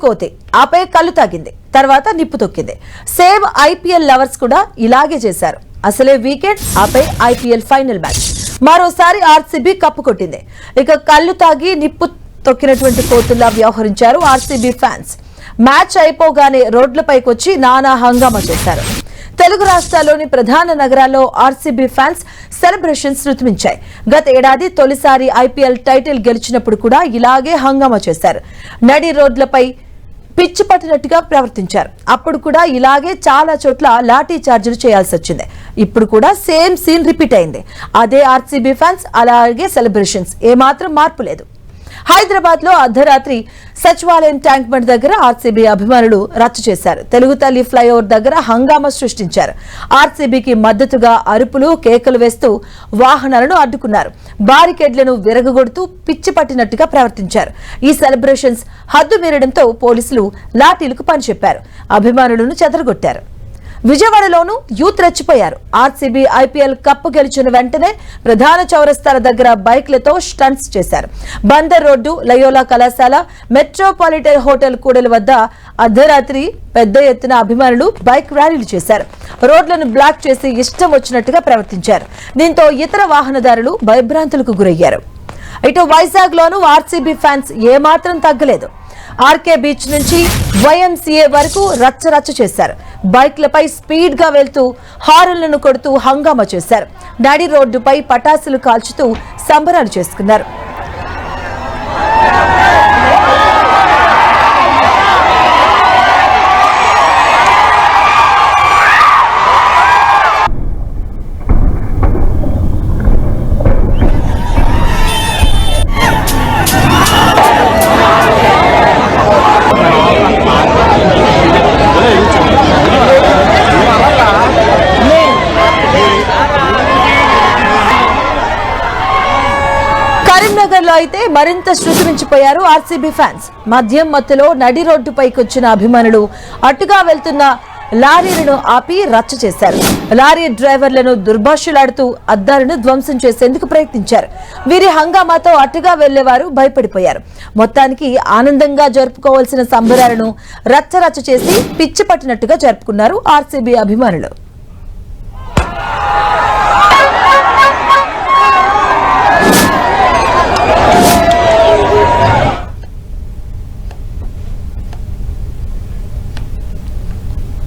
కోతి ఆపై కళ్ళు తాగింది, తర్వాత నిప్పు తొక్కింది. సేమ్ ఐపీఎల్ లవర్స్ కూడా ఇలాగే చేశారు. అసలే వీకెండ్, ఆపై ఐపీఎల్ ఫైనల్ మ్యాచ్. మరోసారి ఆర్సీబీ కప్పు కొట్టింది. ఇక కళ్ళు తాగి నిప్పు తొక్కినటువంటి కోతుల్లా వ్యవహరించారు ఆర్సీబీ ఫ్యాన్స్. మ్యాచ్ అయిపోగానే రోడ్లపైకి వచ్చి నానా హంగామా చేశారు. తెలుగు రాష్ట్రాల్లోని ప్రధాన నగరాల్లో ఆర్సీబీ ఫ్యాన్స్ సెలబ్రేషన్స్ రుతుమించాయి. గత ఏడాది తొలిసారి ఐపీఎల్ టైటిల్ గెలిచినప్పుడు కూడా ఇలాగే హంగామా చేశారు. నడి రోడ్లపై పిచ్చి పట్టినట్టుగా ప్రవర్తించారు. అప్పుడు కూడా ఇలాగే చాలా చోట్ల లాఠీ చార్జీలు చేయాల్సి వచ్చింది. ఇప్పుడు కూడా సేమ్ సీన్ రిపీట్ అయింది. అదే ఆర్సీబీ ఫ్యాన్స్, అలాగే సెలబ్రేషన్స్, ఏమాత్రం మార్పు లేదు. హైదరాబాద్ లో అర్ధరాత్రి సచివాలయం ట్యాంక్ బండ్ దగ్గర ఆర్సీబీ అభిమానులు రచ్చ చేశారు. తెలుగు తల్లి ఫ్లైఓవర్ దగ్గర హంగామా సృష్టించారు. ఆర్సీబీకి మద్దతుగా అరుపులు, కేకలు వేస్తూ వాహనాలను అడ్డుకున్నారు. బారికేడ్లను విరగగొడుతూ పిచ్చి పట్టినట్టుగా ప్రవర్తించారు. ఈ సెలబ్రేషన్స్ హద్దు మీరడంతో పోలీసులు లాఠీలకు పనిచెప్పారు. అభిమానులను చెదరగొట్టారు. విజయవాడలోనూ యూత్ రెచ్చిపోయారు. ఆర్సీబీ ఐపీఎల్ కప్పు గెలిచిన వెంటనే ప్రధాన చౌరస్తాల దగ్గర బైక్లతో స్టంట్స్ చేశారు. బందర్ రోడ్డు, లయోలా కళాశాల, మెట్రోపాలిటన్ హోటల్ కూడలి వద్ద అర్ధరాత్రి పెద్ద ఎత్తున అభిమానులు బైక్ ర్యాలీలు చేశారు. రోడ్లను బ్లాక్ చేసి ఇష్టం వచ్చినట్టుగా ప్రవర్తించారు. దీంతో ఇతర వాహనదారులు భయభ్రాంతులకు గురయ్యారు. ఇటు వైజాగ్ లోనూ ఆర్సీబీ ఫ్యాన్స్ ఏమాత్రం తగ్గలేదు. ఆర్కే బీచ్ నుంచి వైఎంసీఏ వరకు రచ్చరచ్చ చేశారు. బైక్లపై స్పీడ్ గా వెళ్తూ హారన్లను కొడుతూ హంగామా చేశారు. నడి రోడ్డుపై పటాసులు కాల్చుతూ సంబరాలు చేసుకున్నారు. కరీంనగర్ లో అయితే మరింత శృతిమించిపోయారు ఆర్సీబీ ఫ్యాన్స్. మద్యం మత్తులో నడి రోడ్డుపైకి వచ్చిన అభిమానులు అటుగా వెళ్తున్న లారీలను ఆపి రచ్చ చేశారు. లారీ డ్రైవర్లను దుర్భాషలాడుతూ అద్దాలను ధ్వంసం చేసేందుకు ప్రయత్నించారు. వీరి హంగామాతో అటుగా వెళ్లేవారు భయపడిపోయారు. మొత్తానికి ఆనందంగా జరుపుకోవాల్సిన సంబరాలను రచ్చరచ్చ చేసి పిచ్చి పట్టినట్టుగా జరుపుకున్నారు ఆర్సీబీ అభిమానులు.